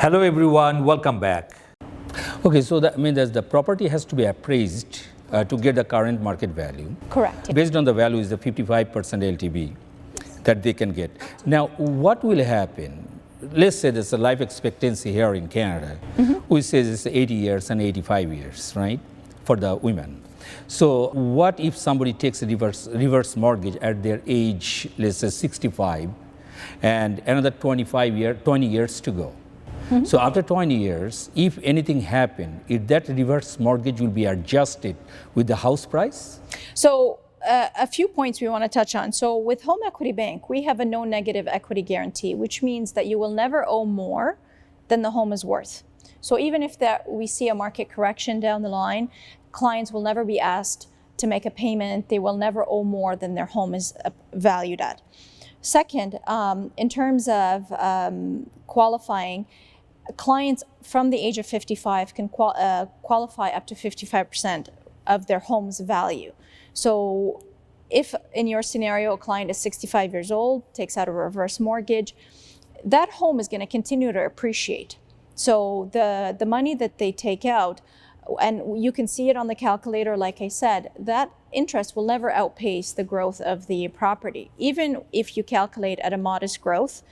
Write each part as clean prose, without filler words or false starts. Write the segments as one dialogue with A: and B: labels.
A: Hello everyone, welcome back. Okay, so that means that the property has to be appraised to get the current market value.
B: Correct.
A: Based on the value is the 55% LTV that they can get. Now, what will happen? Let's say there's a life expectancy here in Canada, which says it's 80 years and 85 years, right, for the women. So what if somebody takes a reverse mortgage at their age, let's say 65, and another 20 years to go? So after 20 years, if anything happened, if that reverse mortgage will be adjusted with the house price?
B: So a few points we want to touch on. So with Home Equity Bank, we have a no negative equity guarantee, which means that you will never owe more than the home is worth. So even if we see a market correction down the line, clients will never be asked to make a payment. They will never owe more than their home is valued at. Second, in terms of qualifying, clients from the age of 55 can qualify up to 55% of their home's value. So if in your scenario, a client is 65 years old, takes out a reverse mortgage, that home is going to continue to appreciate. So the money that they take out, and you can see it on the calculator, like I said, that interest will never outpace the growth of the property, even if you calculate at a modest growth.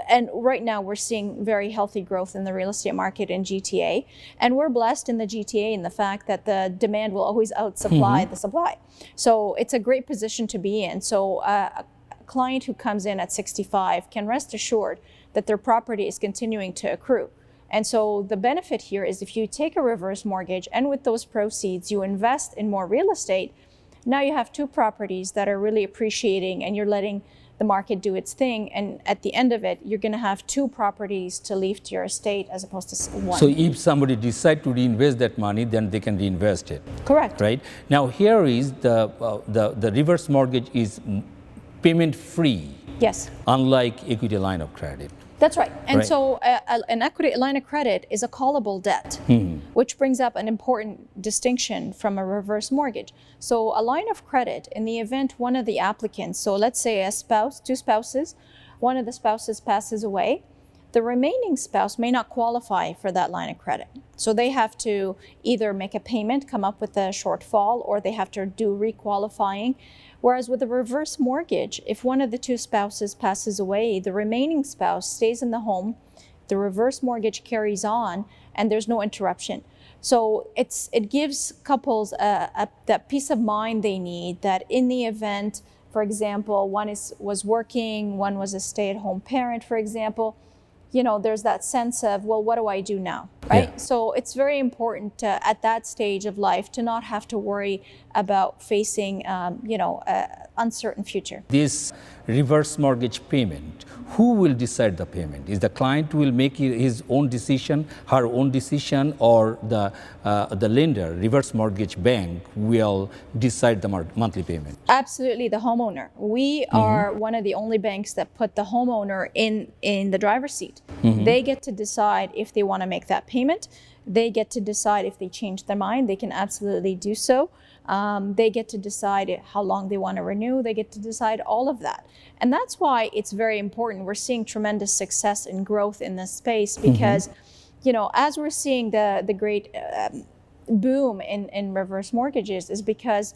B: And right now we're seeing very healthy growth in the real estate market in GTA. And we're blessed in the GTA in the fact that the demand will always outsupply the supply. So it's a great position to be in. So a client who comes in at 65 can rest assured that their property is continuing to accrue. And so the benefit here is if you take a reverse mortgage and with those proceeds you invest in more real estate, now you have two properties that are really appreciating and you're letting the market do its thing, and at the end of it, you're going to have two properties to leave to your estate as opposed to one.
A: So if somebody decides to reinvest that money, then they can reinvest it.
B: Correct.
A: Right? Now here is the reverse mortgage is payment free.
B: Yes.
A: Unlike equity line of credit.
B: That's right. And
A: Right.
B: so an equity line of credit is a callable debt, which brings up an important distinction from a reverse mortgage. So a line of credit, in the event one of the applicants, so let's say a spouse, two spouses, one of the spouses passes away, the remaining spouse may not qualify for that line of credit. So they have to either make a payment, come up with a shortfall, or they have to do requalifying. Whereas with a reverse mortgage, if one of the two spouses passes away, the remaining spouse stays in the home, the reverse mortgage carries on, and there's no interruption. So it gives couples that peace of mind they need, that in the event, for example, one was working, one was a stay-at-home parent, for example, you know, there's that sense of, well, what do I do now, right?
A: Yeah.
B: So it's very important at that stage of life to not have to worry about facing, uncertain future.
A: This reverse mortgage payment, who will decide the payment? Is the client will make his own decision, her own decision, or the lender, reverse mortgage bank, will decide the monthly payment?
B: Absolutely, the homeowner. We are one of the only banks that put the homeowner in the driver's seat. They get to decide if they want to make that payment. They get to decide if they change their mind. They can absolutely do so. They get to decide how long they want to renew. They get to decide all of that. And that's why it's very important. We're seeing tremendous success and growth in this space because, you know, as we're seeing the great boom in reverse mortgages is because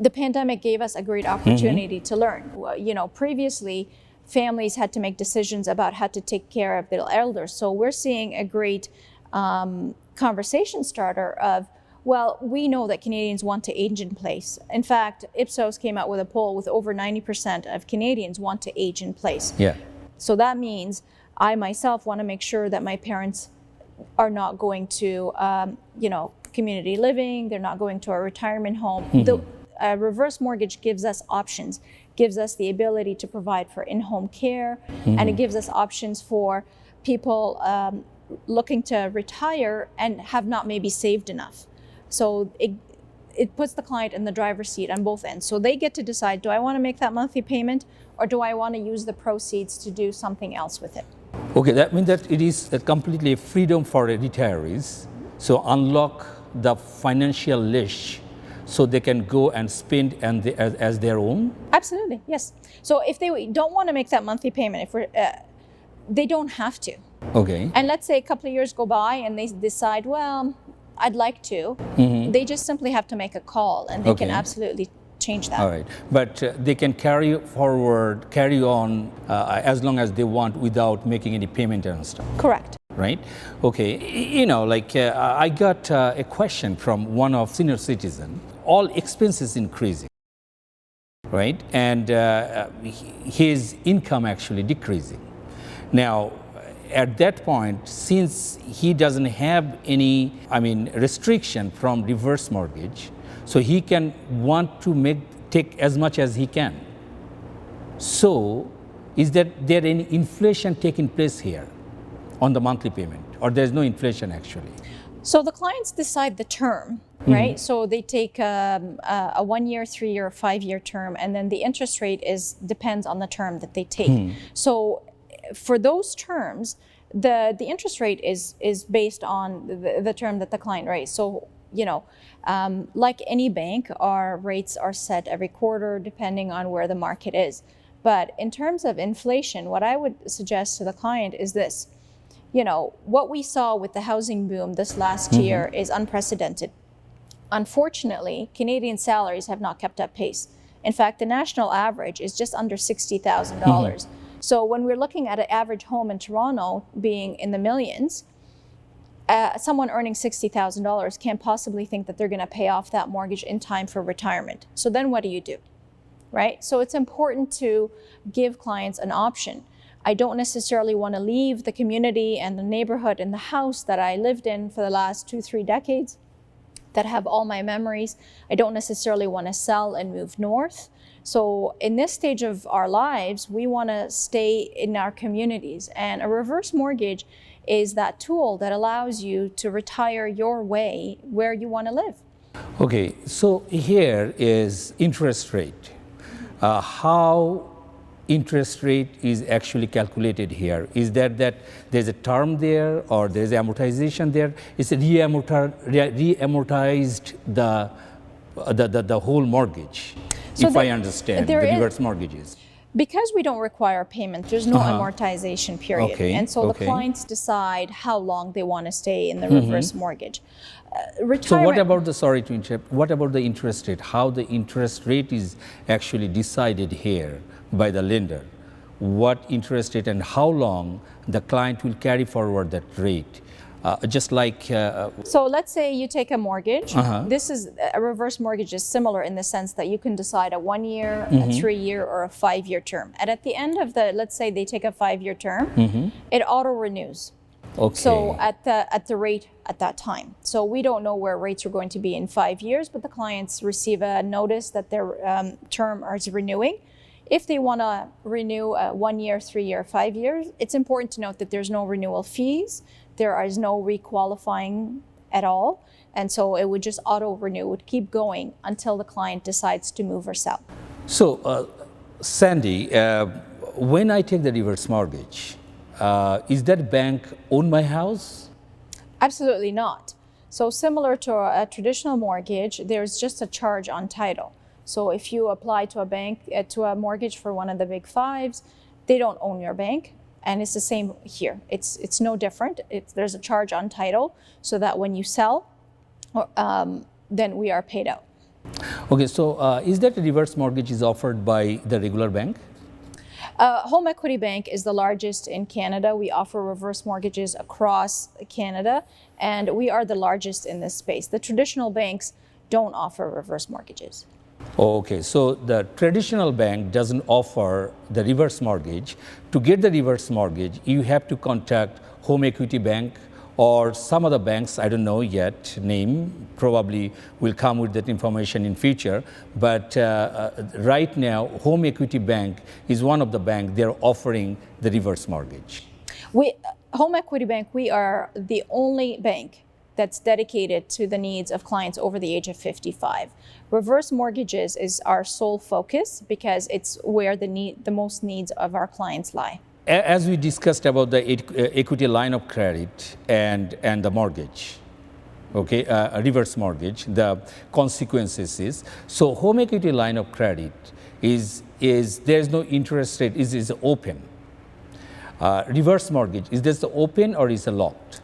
B: the pandemic gave us a great opportunity to learn. You know, previously, families had to make decisions about how to take care of their elders. So we're seeing a great conversation starter of, well, we know that Canadians want to age in place. In fact, Ipsos came out with a poll with over 90% of Canadians want to age in place.
A: Yeah.
B: So that means I myself want to make sure that my parents are not going to, community living, they're not going to a retirement home. The reverse mortgage gives us options, gives us the ability to provide for in-home care, and it gives us options for people looking to retire and have not maybe saved enough. So it puts the client in the driver's seat on both ends. So they get to decide, do I want to make that monthly payment or do I want to use the proceeds to do something else with it?
A: Okay, that means that it is a completely freedom for retirees. So unlock the financial leash so they can go and spend as their own?
B: Absolutely, yes. So if they don't want to make that monthly payment, they don't have to.
A: Okay.
B: And let's say a couple of years go by and they decide, well, I'd like to. They just simply have to make a call, and they can
A: Okay.
B: absolutely change that.
A: All right, but they can carry forward, carry on as long as they want without making any payment and stuff.
B: Correct.
A: Right? Okay. Like I got a question from one of senior citizen. All expenses increasing, right? And his income actually decreasing. Now, at that point, since he doesn't have any, restriction from reverse mortgage, so he can want to take as much as he can. So, is there any inflation taking place here on the monthly payment, or there's no inflation actually?
B: So the clients decide the term, right? So they take a 1 year, 3 year, 5 year term, and then the interest rate depends on the term that they take. So for those terms, the interest rate is based on the term that the client raised. So like any bank, our rates are set every quarter depending on where the market is. But in terms of inflation, what I would suggest to the client is this. What we saw with the housing boom this last year is unprecedented. Unfortunately, Canadian salaries have not kept up pace. In fact, the national average is just under $60,000. So when we're looking at an average home in Toronto being in the millions, someone earning $60,000 can't possibly think that they're going to pay off that mortgage in time for retirement. So then what do you do, right? So it's important to give clients an option. I don't necessarily want to leave the community and the neighborhood and the house that I lived in for the last 2-3 decades that have all my memories. I don't necessarily want to sell and move north. So in this stage of our lives, we want to stay in our communities. And a reverse mortgage is that tool that allows you to retire your way where you want to live.
A: Okay, so here is interest rate. How interest rate is actually calculated here? Is that there's a term there, or there's amortization there? Is it re-amortized the whole mortgage,
B: So
A: I understand, the reverse mortgages?
B: Because we don't require payment, there's no amortization period.
A: Okay,
B: and so the clients decide how long they want to stay in the reverse mortgage.
A: So what about sorry to interrupt, what about the interest rate? How the interest rate is actually decided here by the lender? What interest rate and how long the client will carry forward that rate? Just like...
B: So let's say you take a mortgage. This is a reverse mortgage is similar in the sense that you can decide a 1 year, a 3 year, or a 5 year term. And at the end of let's say they take a 5 year term, it auto renews.
A: Okay.
B: So at the rate at that time. So we don't know where rates are going to be in 5 years, but the clients receive a notice that their term is renewing. If they want to renew 1 year, 3 year, 5 years, it's important to note that there's no renewal fees. There is no requalifying at all. And so it would just auto renew, would keep going until the client decides to move or sell.
A: So, Sandy, when I take the reverse mortgage, is that bank own my house?
B: Absolutely not. So similar to a traditional mortgage, there's just a charge on title. So if you apply to a bank, to a mortgage for one of the big fives, they don't own your bank. And it's the same here. It's no different. There's a charge on title so that when you sell, then we are paid out.
A: Okay, so is that a reverse mortgage is offered by the regular bank?
B: Home Equity Bank is the largest in Canada. We offer reverse mortgages across Canada, and we are the largest in this space. The traditional banks don't offer reverse mortgages.
A: Okay, so the traditional bank doesn't offer the reverse mortgage. To get the reverse mortgage, you have to contact Home Equity Bank or some other banks, I don't know yet, name, probably will come with that information in future. But right now, Home Equity Bank is one of the banks, they're offering the reverse mortgage.
B: Home Equity Bank, we are the only bank that's dedicated to the needs of clients over the age of 55. Reverse mortgages is our sole focus because it's where the most needs of our clients lie.
A: As we discussed about the equity line of credit and the mortgage, okay, a reverse mortgage, the consequences is, so home equity line of credit is there's no interest rate, is open. reverse mortgage, is this open or is it locked?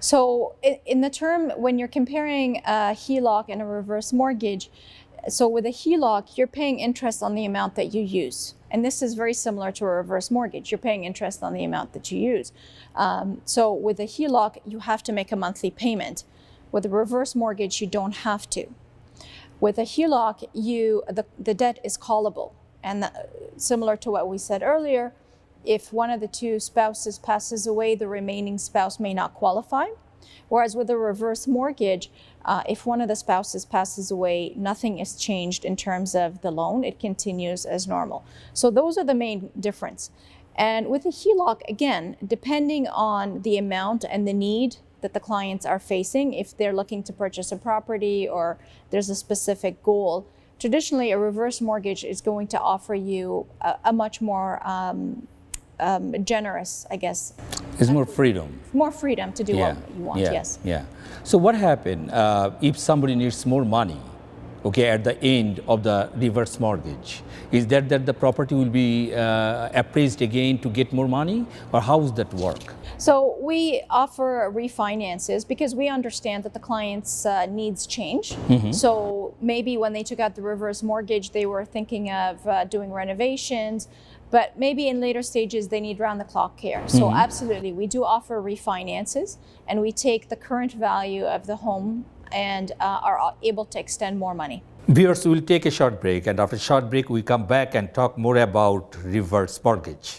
B: So in the term, when you're comparing a HELOC and a reverse mortgage, so with a HELOC, you're paying interest on the amount that you use. And this is very similar to a reverse mortgage. You're paying interest on the amount that you use. So with a HELOC, you have to make a monthly payment. With a reverse mortgage, you don't have to. With a HELOC, the debt is callable. And similar to what we said earlier, if one of the two spouses passes away, the remaining spouse may not qualify. Whereas with a reverse mortgage, if one of the spouses passes away, nothing is changed in terms of the loan. It continues as normal. So those are the main difference. And with a HELOC, again, depending on the amount and the need that the clients are facing, if they're looking to purchase a property or there's a specific goal, traditionally a reverse mortgage is going to offer you a much more generous, I guess.
A: It's more freedom.
B: More freedom to do what you want, yes.
A: Yeah. So what happens if somebody needs more money, okay, at the end of the reverse mortgage? Is that the property will be appraised again to get more money, or how does that work?
B: So we offer refinances because we understand that the client's needs change. So maybe when they took out the reverse mortgage, they were thinking of doing renovations, but maybe in later stages they need round-the-clock care. So absolutely, we do offer refinances, and we take the current value of the home and are able to extend more money.
A: Viewers, we'll take a short break, and after a short break we come back and talk more about reverse mortgage.